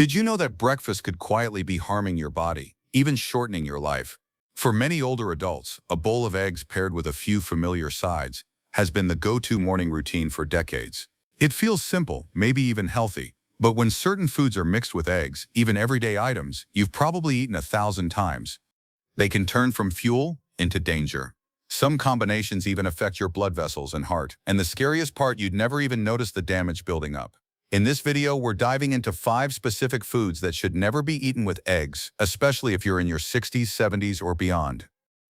Did you know that breakfast could quietly be harming your body, even shortening your life? For many older adults, a bowl of eggs paired with a few familiar sides has been the go-to morning routine for decades. It feels simple, maybe even healthy, but when certain foods are mixed with eggs, even everyday items you've probably eaten 1,000 times, they can turn from fuel into danger. Some combinations even affect your blood vessels and heart, and the scariest part, you'd never even notice the damage building up. In this video, we're diving into 5 specific foods that should never be eaten with eggs, especially if you're in your 60s, 70s, or beyond.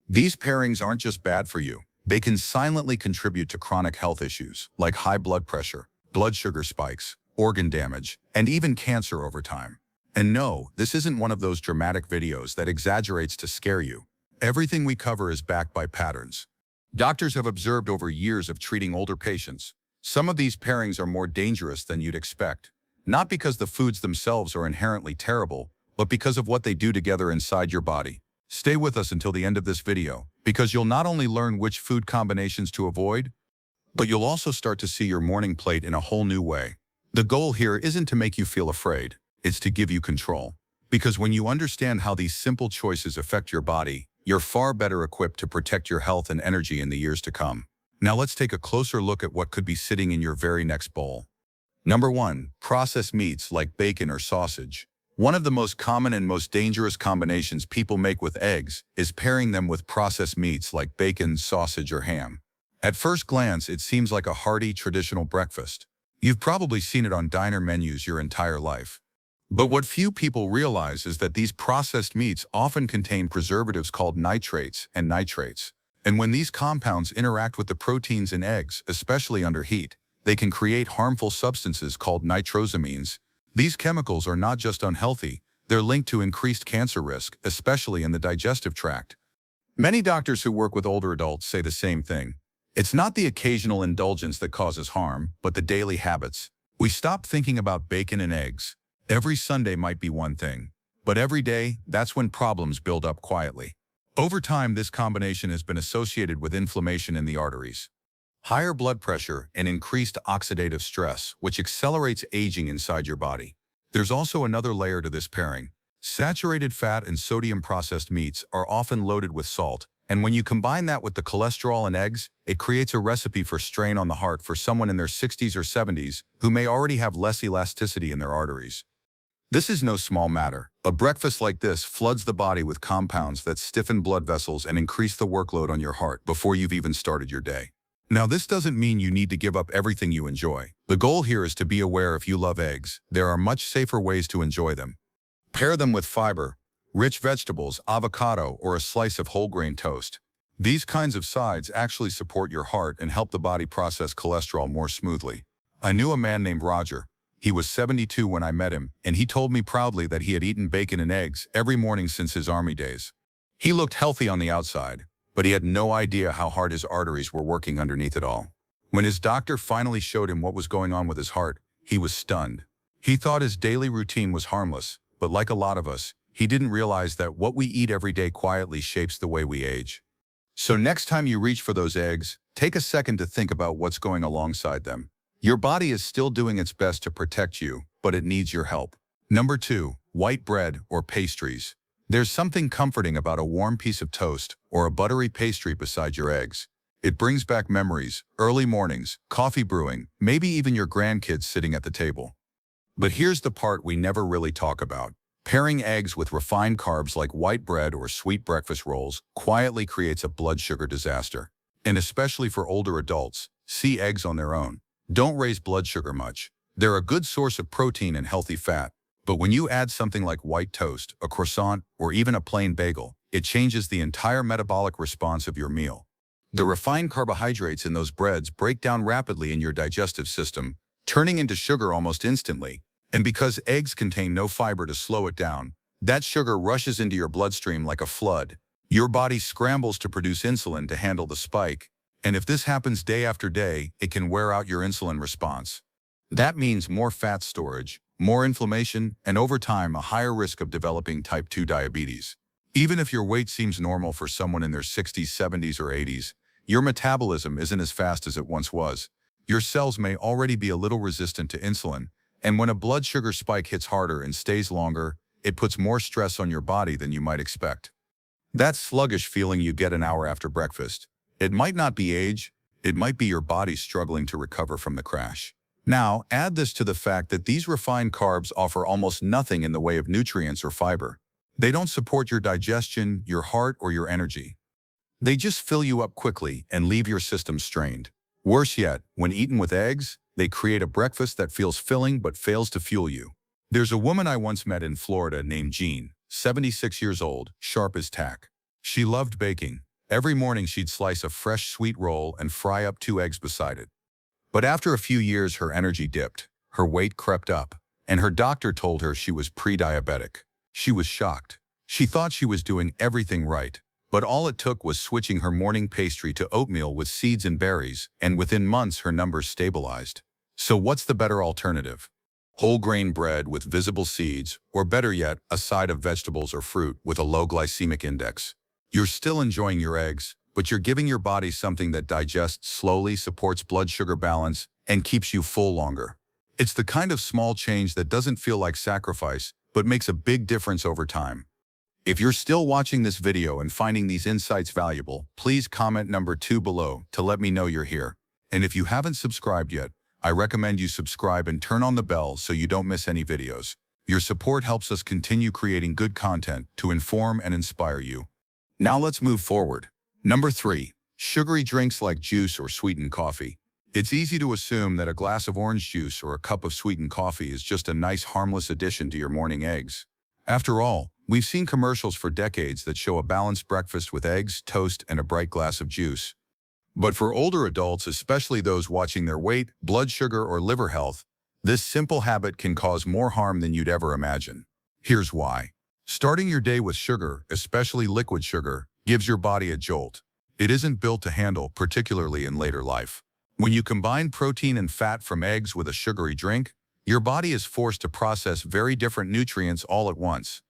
These pairings aren't just bad for you. They can silently contribute to chronic health issues like high blood pressure, blood sugar spikes, organ damage, and even cancer over time. And no, this isn't one of those dramatic videos that exaggerates to scare you. Everything we cover is backed by patterns. Doctors have observed over years of treating older patients. Some of these pairings are more dangerous than you'd expect, not because the foods themselves are inherently terrible, but because of what they do together inside your body. Stay with us until the end of this video, because you'll not only learn which food combinations to avoid, but you'll also start to see your morning plate in a whole new way. The goal here isn't to make you feel afraid, it's to give you control. Because when you understand how these simple choices affect your body, you're far better equipped to protect your health and energy in the years to come. Now let's take a closer look at what could be sitting in your very next bowl. Number 1. Processed meats like bacon or sausage. One of the most common and most dangerous combinations people make with eggs is pairing them with processed meats like bacon, sausage, or ham. At first glance, it seems like a hearty, traditional breakfast. You've probably seen it on diner menus your entire life. But what few people realize is that these processed meats often contain preservatives called nitrates and nitrates. And when these compounds interact with the proteins in eggs, especially under heat, they can create harmful substances called nitrosamines. These chemicals are not just unhealthy, they're linked to increased cancer risk, especially in the digestive tract. Many doctors who work with older adults say the same thing. It's not the occasional indulgence that causes harm, but the daily habits. We stop thinking about bacon and eggs. Every Sunday might be one thing, but every day, that's when problems build up quietly. Over time, this combination has been associated with inflammation in the arteries, higher blood pressure, and increased oxidative stress, which accelerates aging inside your body. There's also another layer to this pairing. Saturated fat and sodium processed meats are often loaded with salt, and when you combine that with the cholesterol in eggs, it creates a recipe for strain on the heart for someone in their 60s or 70s who may already have less elasticity in their arteries. This is no small matter. A breakfast like this floods the body with compounds that stiffen blood vessels and increase the workload on your heart before you've even started your day. Now, this doesn't mean you need to give up everything you enjoy. The goal here is to be aware if you love eggs, there are much safer ways to enjoy them. Pair them with fiber, rich vegetables, avocado, or a slice of whole grain toast. These kinds of sides actually support your heart and help the body process cholesterol more smoothly. I knew a man named Roger. He was 72 when I met him, and he told me proudly that he had eaten bacon and eggs every morning since his army days. He looked healthy on the outside, but he had no idea how hard his arteries were working underneath it all. When his doctor finally showed him what was going on with his heart, he was stunned. He thought his daily routine was harmless, but like a lot of us, he didn't realize that what we eat every day quietly shapes the way we age. So next time you reach for those eggs, take a second to think about what's going alongside them. Your body is still doing its best to protect you, but it needs your help. Number 2. White bread or pastries. There's something comforting about a warm piece of toast or a buttery pastry beside your eggs. It brings back memories, early mornings, coffee brewing, maybe even your grandkids sitting at the table. But here's the part we never really talk about. Pairing eggs with refined carbs like white bread or sweet breakfast rolls quietly creates a blood sugar disaster. And especially for older adults, see eggs on their own don't raise blood sugar much. They're a good source of protein and healthy fat. But when you add something like white toast, a croissant, or even a plain bagel, it changes the entire metabolic response of your meal. The refined carbohydrates in those breads break down rapidly in your digestive system, turning into sugar almost instantly. And because eggs contain no fiber to slow it down, that sugar rushes into your bloodstream like a flood. Your body scrambles to produce insulin to handle the spike. And if this happens day after day, it can wear out your insulin response. That means more fat storage, more inflammation, and over time, a higher risk of developing type 2 diabetes. Even if your weight seems normal for someone in their 60s, 70s, or 80s, your metabolism isn't as fast as it once was. Your cells may already be a little resistant to insulin, And when a blood sugar spike hits harder and stays longer, it puts more stress on your body than you might expect. That sluggish feeling you get an hour after breakfast, it might not be age, it might be your body struggling to recover from the crash. Now, add this to the fact that these refined carbs offer almost nothing in the way of nutrients or fiber. They don't support your digestion, your heart, or your energy. They just fill you up quickly and leave your system strained. Worse yet, when eaten with eggs, they create a breakfast that feels filling but fails to fuel you. There's a woman I once met in Florida named Jean, 76 years old, sharp as tack. She loved baking. Every morning she'd slice a fresh sweet roll and fry up 2 eggs beside it. But after a few years her energy dipped, her weight crept up, and her doctor told her she was pre-diabetic. She was shocked. She thought she was doing everything right, but all it took was switching her morning pastry to oatmeal with seeds and berries, and within months her numbers stabilized. So what's the better alternative? Whole grain bread with visible seeds, or better yet, a side of vegetables or fruit with a low glycemic index. You're still enjoying your eggs, but you're giving your body something that digests slowly, supports blood sugar balance, and keeps you full longer. It's the kind of small change that doesn't feel like sacrifice, but makes a big difference over time. If you're still watching this video and finding these insights valuable, please comment number 2 below to let me know you're here. And if you haven't subscribed yet, I recommend you subscribe and turn on the bell so you don't miss any videos. Your support helps us continue creating good content to inform and inspire you. Now let's move forward. Number 3. Sugary drinks like juice or sweetened coffee. It's easy to assume that a glass of orange juice or a cup of sweetened coffee is just a nice harmless addition to your morning eggs. After all, we've seen commercials for decades that show a balanced breakfast with eggs, toast, and a bright glass of juice. But for older adults, especially those watching their weight, blood sugar, or liver health, this simple habit can cause more harm than you'd ever imagine. Here's why. Starting your day with sugar, especially liquid sugar, gives your body a jolt. It isn't built to handle, particularly in later life. When you combine protein and fat from eggs with a sugary drink, your body is forced to process very different nutrients all at once.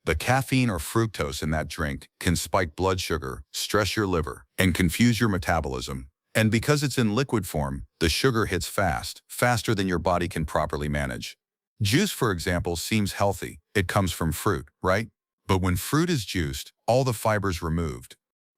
The caffeine or fructose in that drink can spike blood sugar, stress your liver, and confuse your metabolism. And because it's in liquid form, the sugar hits fast, faster than your body can properly manage. Juice, for example, seems healthy. It comes from fruit, right? But when fruit is juiced, all the fiber's removed.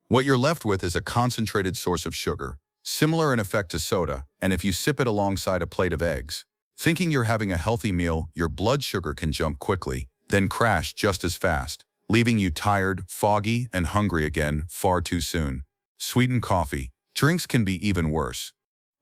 What you're left with is a concentrated source of sugar, similar in effect to soda, and if you sip it alongside a plate of eggs, thinking you're having a healthy meal, your blood sugar can jump quickly, then crash just as fast, leaving you tired, foggy, and hungry again far too soon. Sweetened coffee. Drinks can be even worse.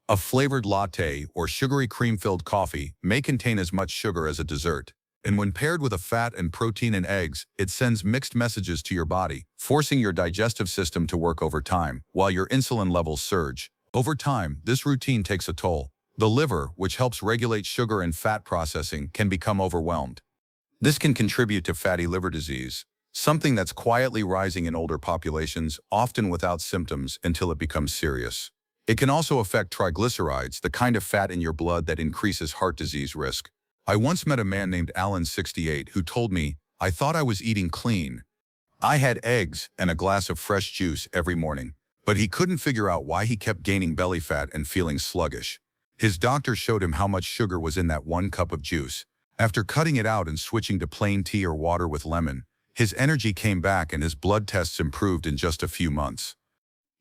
A flavored latte or sugary cream-filled coffee may contain as much sugar as a dessert, and when paired with a fat and protein in eggs, it sends mixed messages to your body, forcing your digestive system to work overtime, while your insulin levels surge. Over time, this routine takes a toll. The liver, which helps regulate sugar and fat processing, can become overwhelmed. This can contribute to fatty liver disease, something that's quietly rising in older populations, often without symptoms until it becomes serious. It can also affect triglycerides, the kind of fat in your blood that increases heart disease risk. I once met a man named Alan, 68, who told me, "I thought I was eating clean. I had eggs and a glass of fresh juice every morning." But he couldn't figure out why he kept gaining belly fat and feeling sluggish. His doctor showed him how much sugar was in that 1 cup of juice. After cutting it out and switching to plain tea or water with lemon, his energy came back and his blood tests improved in just a few months.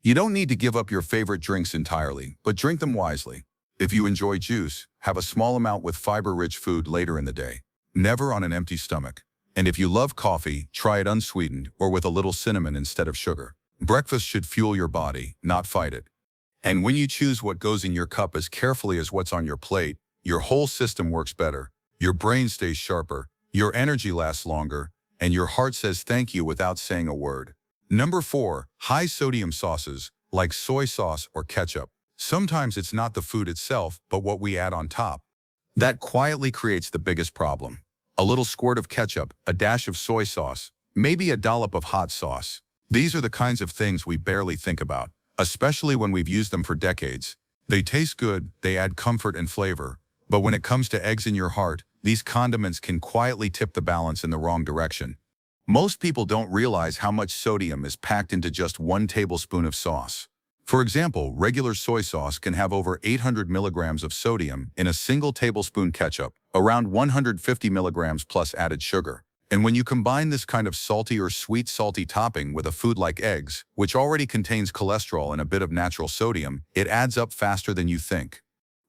You don't need to give up your favorite drinks entirely, but drink them wisely. If you enjoy juice, have a small amount with fiber-rich food later in the day, never on an empty stomach. And if you love coffee, try it unsweetened or with a little cinnamon instead of sugar. Breakfast should fuel your body, not fight it. And when you choose what goes in your cup as carefully as what's on your plate, your whole system works better. Your brain stays sharper, your energy lasts longer, and your heart says thank you without saying a word. Number 4, high sodium sauces, like soy sauce or ketchup. Sometimes it's not the food itself, but what we add on top. That quietly creates the biggest problem. A little squirt of ketchup, a dash of soy sauce, maybe a dollop of hot sauce. These are the kinds of things we barely think about, especially when we've used them for decades. They taste good, they add comfort and flavor, but when it comes to eggs in your heart, these condiments can quietly tip the balance in the wrong direction. Most people don't realize how much sodium is packed into just 1 tablespoon of sauce. For example, regular soy sauce can have over 800 milligrams of sodium in a single tablespoon ketchup, around 150 milligrams plus added sugar. And when you combine this kind of salty or sweet salty topping with a food like eggs, which already contains cholesterol and a bit of natural sodium, it adds up faster than you think.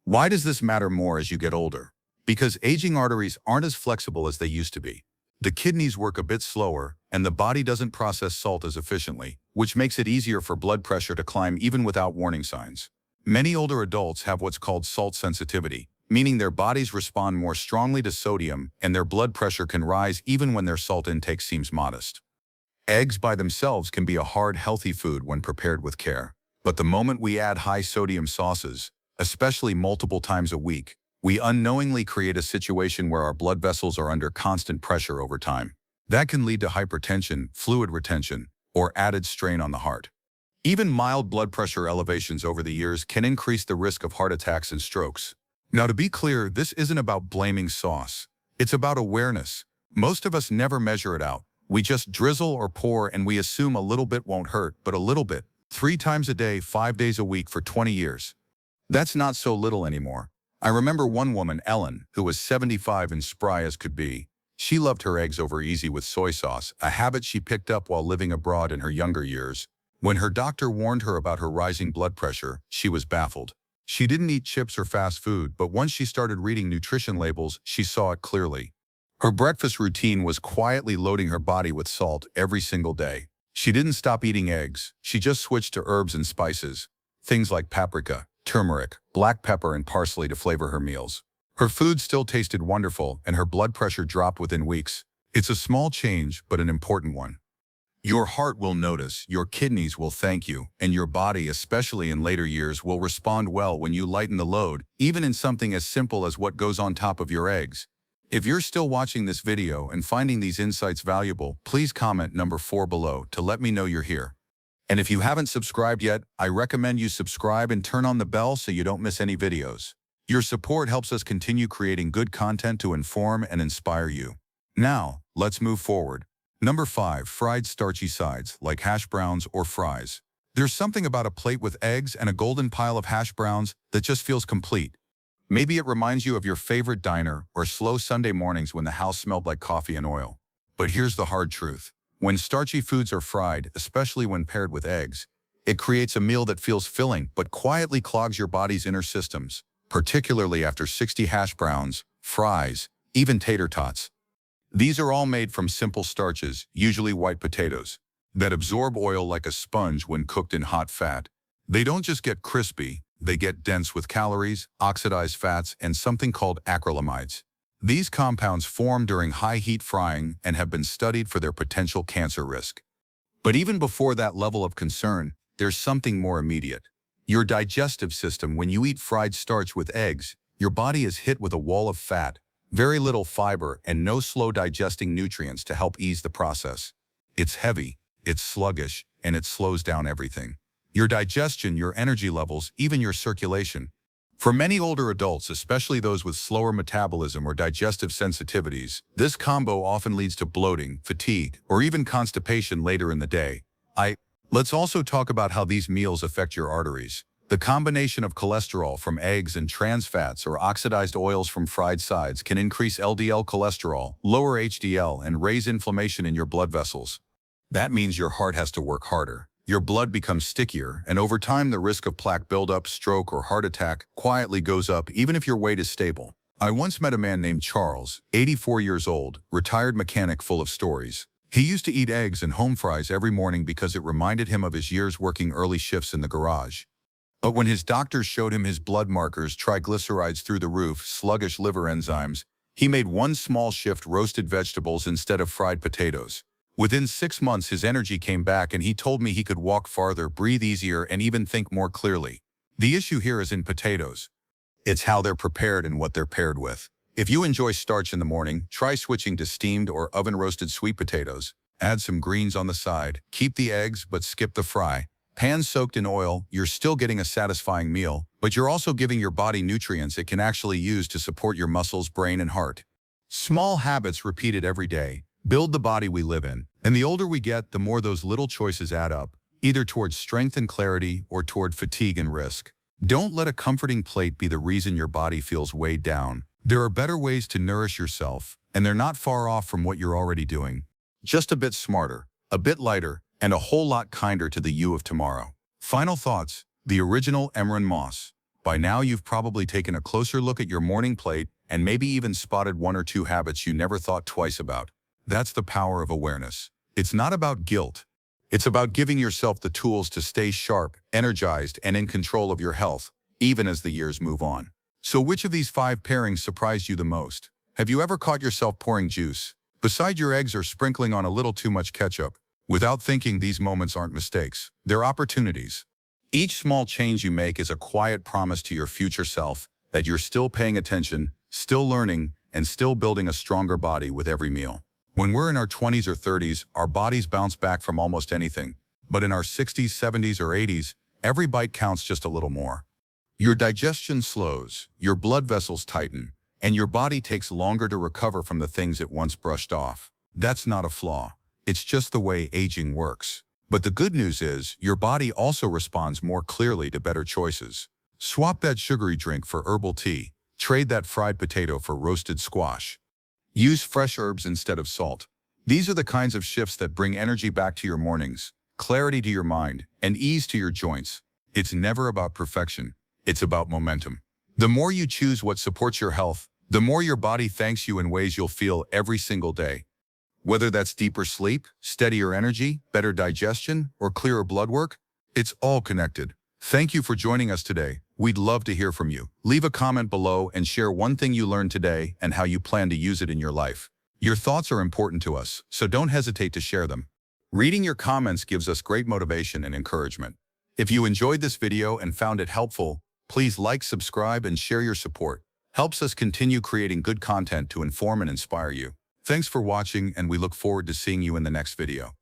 Why does this matter more as you get older? Because aging arteries aren't as flexible as they used to be. The kidneys work a bit slower, and the body doesn't process salt as efficiently, which makes it easier for blood pressure to climb even without warning signs. Many older adults have what's called salt sensitivity, meaning their bodies respond more strongly to sodium and their blood pressure can rise even when their salt intake seems modest. Eggs by themselves can be a hard, healthy food when prepared with care. But the moment we add high-sodium sauces, especially multiple times a week, we unknowingly create a situation where our blood vessels are under constant pressure over time. That can lead to hypertension, fluid retention, or added strain on the heart. Even mild blood pressure elevations over the years can increase the risk of heart attacks and strokes. Now, to be clear, this isn't about blaming sauce. It's about awareness. Most of us never measure it out. We just drizzle or pour and we assume a little bit won't hurt, but a little bit. 3 times a day, 5 days a week for 20 years. That's not so little anymore. I remember one woman, Ellen, who was 75 and spry as could be. She loved her eggs over easy with soy sauce, a habit she picked up while living abroad in her younger years. When her doctor warned her about her rising blood pressure, she was baffled. She didn't eat chips or fast food, but once she started reading nutrition labels, she saw it clearly. Her breakfast routine was quietly loading her body with salt every single day. She didn't stop eating eggs, she just switched to herbs and spices. Things like paprika, turmeric, black pepper, and parsley to flavor her meals. Her food still tasted wonderful, and her blood pressure dropped within weeks. It's a small change, but an important one. Your heart will notice, your kidneys will thank you, and your body, especially in later years, will respond well when you lighten the load, even in something as simple as what goes on top of your eggs. If you're still watching this video and finding these insights valuable, please comment number 4 below to let me know you're here. And if you haven't subscribed yet, I recommend you subscribe and turn on the bell so you don't miss any videos. Your support helps us continue creating good content to inform and inspire you. Now, let's move forward. Number 5, fried starchy sides, like hash browns or fries. There's something about a plate with eggs and a golden pile of hash browns that just feels complete. Maybe it reminds you of your favorite diner or slow Sunday mornings when the house smelled like coffee and oil. But here's the hard truth. When starchy foods are fried, especially when paired with eggs, it creates a meal that feels filling but quietly clogs your body's inner systems, particularly after 60 hash browns, fries, even tater tots. These are all made from simple starches, usually white potatoes, that absorb oil like a sponge when cooked in hot fat. They don't just get crispy, they get dense with calories, oxidized fats, and something called acrylamides. These compounds form during high-heat frying and have been studied for their potential cancer risk. But even before that level of concern, there's something more immediate. Your digestive system, when you eat fried starch with eggs, your body is hit with a wall of fat, very little fiber, and no slow digesting nutrients to help ease the process. It's heavy, it's sluggish, and it slows down everything. Your digestion, your energy levels, even your circulation. For many older adults, especially those with slower metabolism or digestive sensitivities, this combo often leads to bloating, fatigue, or even constipation later in the day. Let's also talk about how these meals affect your arteries. The combination of cholesterol from eggs and trans fats or oxidized oils from fried sides can increase LDL cholesterol, lower HDL, and raise inflammation in your blood vessels. That means your heart has to work harder. Your blood becomes stickier, and over time the risk of plaque buildup, stroke, or heart attack quietly goes up even if your weight is stable. I once met a man named Charles, 84 years old, retired mechanic full of stories. He used to eat eggs and home fries every morning because it reminded him of his years working early shifts in the garage. But when his doctors showed him his blood markers, triglycerides through the roof, sluggish liver enzymes, he made one small shift: roasted vegetables instead of fried potatoes. Within 6 months, his energy came back and he told me he could walk farther, breathe easier, and even think more clearly. The issue here is in potatoes. It's how they're prepared and what they're paired with. If you enjoy starch in the morning, try switching to steamed or oven-roasted sweet potatoes. Add some greens on the side. Keep the eggs, but skip the fry. Pan soaked in oil, you're still getting a satisfying meal, but you're also giving your body nutrients it can actually use to support your muscles, brain, and heart. Small habits repeated every day build the body we live in. And the older we get, the more those little choices add up. either toward strength and clarity or toward fatigue and risk. Don't let a comforting plate be the reason your body feels weighed down. There are better ways to nourish yourself, and they're not far off from what you're already doing. Just a bit smarter, a bit lighter, and a whole lot kinder to the you of tomorrow. Final thoughts, the original Emran Moss. By now you've probably taken a closer look at your morning plate and maybe even spotted one or two habits you never thought twice about. That's the power of awareness. It's not about guilt. It's about giving yourself the tools to stay sharp, energized, and in control of your health, even as the years move on. So which of these 5 pairings surprised you the most? Have you ever caught yourself pouring juice beside your eggs or sprinkling on a little too much ketchup? Without thinking, these moments aren't mistakes. They're opportunities. Each small change you make is a quiet promise to your future self that you're still paying attention, still learning, and still building a stronger body with every meal. When we're in our 20s or 30s, our bodies bounce back from almost anything. But in our 60s, 70s, or 80s, every bite counts just a little more. Your digestion slows, your blood vessels tighten, and your body takes longer to recover from the things it once brushed off. That's not a flaw. It's just the way aging works. But the good news is, your body also responds more clearly to better choices. Swap that sugary drink for herbal tea. Trade that fried potato for roasted squash. Use fresh herbs instead of salt. These are the kinds of shifts that bring energy back to your mornings, clarity to your mind, and ease to your joints. It's never about perfection. It's about momentum. The more you choose what supports your health, the more your body thanks you in ways you'll feel every single day. Whether that's deeper sleep, steadier energy, better digestion, or clearer blood work, it's all connected. Thank you for joining us today. We'd love to hear from you. Leave a comment below and share one thing you learned today and how you plan to use it in your life. Your thoughts are important to us, so don't hesitate to share them. Reading your comments gives us great motivation and encouragement. If you enjoyed this video and found it helpful, please like, subscribe, and share your support. Helps us continue creating good content to inform and inspire you. Thanks for watching, and we look forward to seeing you in the next video.